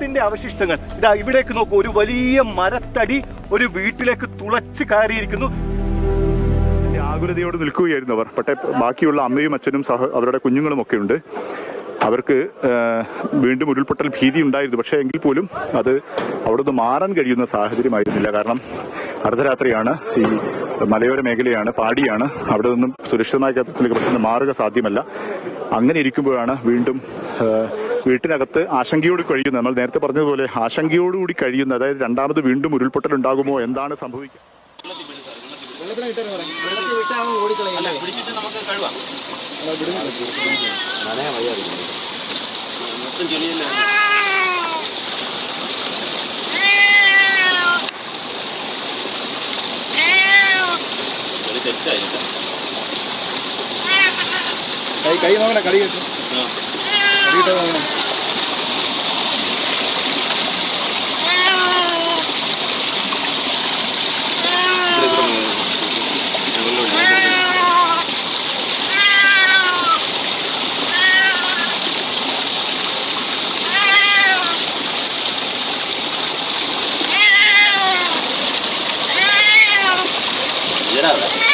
വീടിന്റെ അവശിഷ്ടങ്ങൾ ഇതാ ഇവിടേക്ക് നോക്കൂ. ഒരു വലിയ മരത്തടി ഒരു വീട്ടിലേക്ക് തുളച്ച് കയറിയിരിക്കുന്നു. ആകുലതയോട് നിൽക്കുകയായിരുന്നു അവർ. പക്ഷേ ബാക്കിയുള്ള അമ്മയും അച്ഛനും അവരുടെ കുഞ്ഞുങ്ങളും ഒക്കെ ഉണ്ട്. അവർക്ക് വീണ്ടും ഉരുൾപൊട്ടൽ ഭീതി ഉണ്ടായിരുന്നു. പക്ഷേ എങ്കിൽ പോലും അത് അവിടുന്ന് മാറാൻ കഴിയുന്ന സാഹചര്യമായിരുന്നില്ല. കാരണം അർദ്ധരാത്രിയാണ്, ഈ മലയോര മേഖലയാണ്, പാടിയാണ്. അവിടെ നിന്നും സുരക്ഷിതമായ കേന്ദ്രത്തിലേക്ക് പെട്ടെന്ന് മാറുക സാധ്യമല്ല. അങ്ങനെ ഇരിക്കുമ്പോഴാണ് വീണ്ടും വീട്ടിനകത്ത് ആശങ്കയോട് കഴിയുന്നത്. നമ്മൾ നേരത്തെ പറഞ്ഞതുപോലെ ആശങ്കയോടുകൂടി കഴിയുന്ന, അതായത് രണ്ടാമത് വീണ്ടും ഉരുൾപൊട്ടൽ ഉണ്ടാകുമോ, എന്താണ് സംഭവിക്കുക? കൈ നോക്കണ കളി കിട്ടും. Get out.